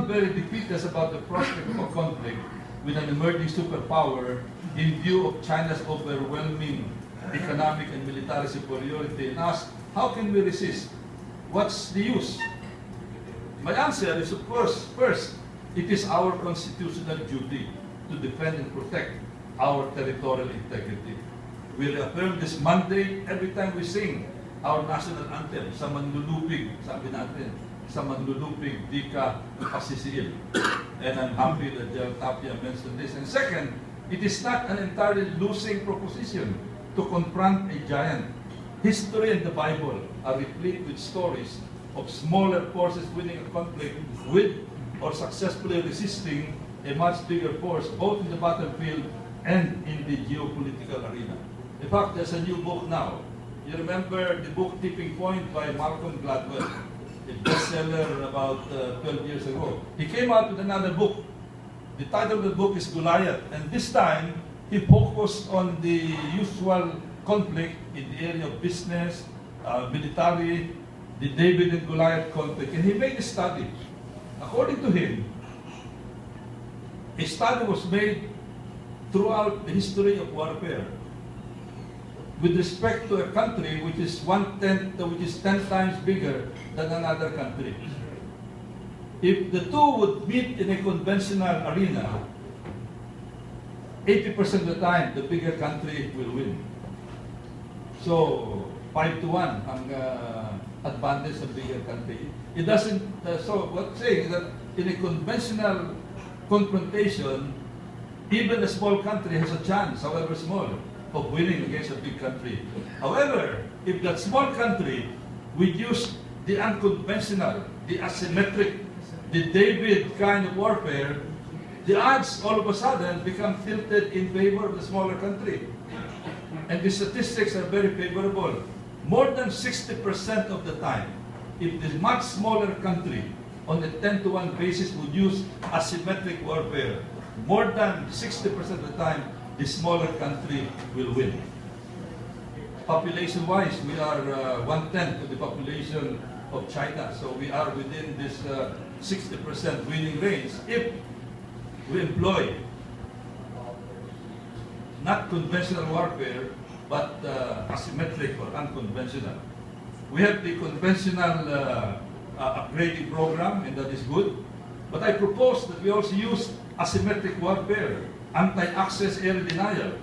very defeatist about the prospect of a conflict with an emerging superpower in view of China's overwhelming economic and military superiority and ask, how can we resist? What's the use? My answer is, of course, first, it is our constitutional duty to defend and protect our territorial integrity. We reaffirm this Monday every time we sing our national anthem, sa manlulupig, sabi natin, sa manlulupig, di ka pasisiil. And I'm happy that General Tapia mentioned this. And second, it is not an entirely losing proposition to confront a giant. History and the Bible are replete with stories of smaller forces winning a conflict with or successfully resisting a much bigger force, both in the battlefield and in the geopolitical arena. In fact, there's a new book now. You remember the book Tipping Point by Malcolm Gladwell, a bestseller about 12 years ago. He came out with another book. The title of the book is Goliath, and this time he focused on the usual conflict in the area of business, military, the David and Goliath conflict, and he made a study. According to him, a study was made throughout the history of warfare with respect to a country which is 10 times bigger than another country. If the two would meet in a conventional arena, 80% of the time, the bigger country will win. So, 5-1 ang advantage of bigger country. It doesn't, so what's saying is that in a conventional confrontation, even a small country has a chance, however small, of winning against a big country. However, if that small country would use the unconventional, the asymmetric, the David kind of warfare, the odds all of a sudden become tilted in favor of the smaller country. And the statistics are very favorable. More than 60% of the time, if this much smaller country on a 10-to-1 basis would use asymmetric warfare, more than 60% of the time, the smaller country will win. Population-wise, we are 1/10 of the population of China, so we are within this 60% winning range if we employ not conventional warfare, but asymmetric or unconventional. We have the conventional upgrading program, and that is good. But I propose that we also use asymmetric warfare, anti-access air denial.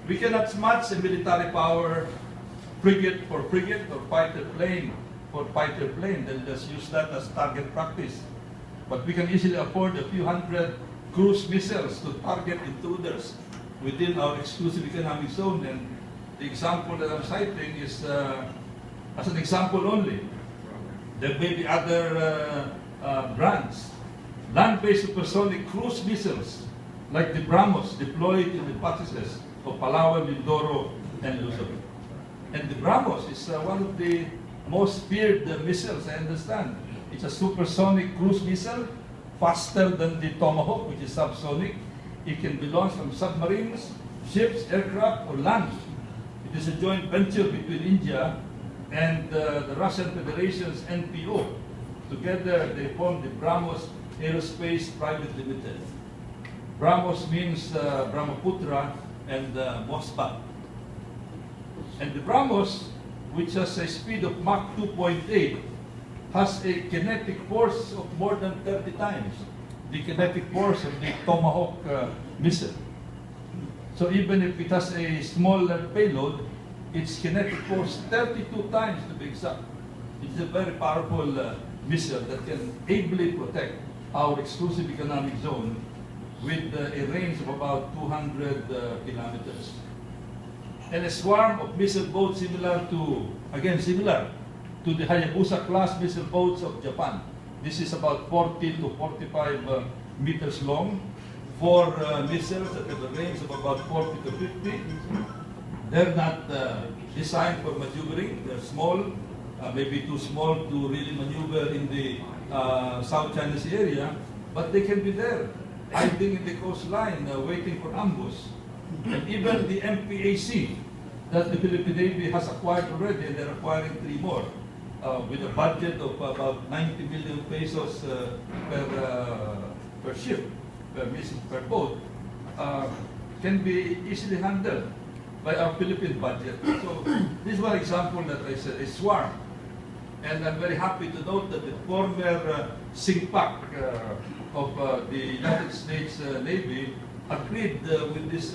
We cannot match a military power, frigate for frigate or fighter plane for fighter plane, then let's use that as target practice. But we can easily afford a few hundred cruise missiles to target intruders within our exclusive economic zone. And the example that I'm citing is as an example only. There may be other brands. Land-based supersonic cruise missiles like the BrahMos deployed in the patches of Palawan, Mindoro, and Luzon. And the BrahMos is one of the most feared missiles, I understand. It's a supersonic cruise missile, faster than the Tomahawk, which is subsonic. It can be launched from submarines, ships, aircraft, or land. It is a joint venture between India and the Russian Federation's NPO. Together, they form the BrahMos Aerospace Private Limited. BrahMos means Brahmaputra and Mospa. And the BrahMos, which has a speed of Mach 2.8, has a kinetic force of more than 30 times the kinetic force of the Tomahawk missile. So even if it has a smaller payload, its kinetic force 32 times to be exact. It's a very powerful missile that can ably protect our exclusive economic zone with a range of about 200 kilometers. And a swarm of missile boats similar to the Hayabusa class missile boats of Japan. This is about 40 to 45 meters long. 4 missiles that have a range of about 40 to 50. They're not designed for maneuvering. They're small, maybe too small to really maneuver in the South China Sea area, but they can be there, hiding in the coastline, waiting for ambush. And even the MPAC that the Philippine Navy has acquired already, and they're acquiring 3 more, with a budget of about 90 million pesos per per ship, per mission, per boat, can be easily handled by our Philippine budget. So this is one example that I said, a swarm. And I'm very happy to note that the former SIGPAC of the United States Navy agreed with this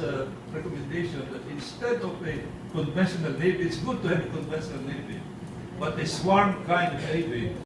recommendation that instead of a conventional navy, it's good to have a conventional navy, but a swarm kind of navy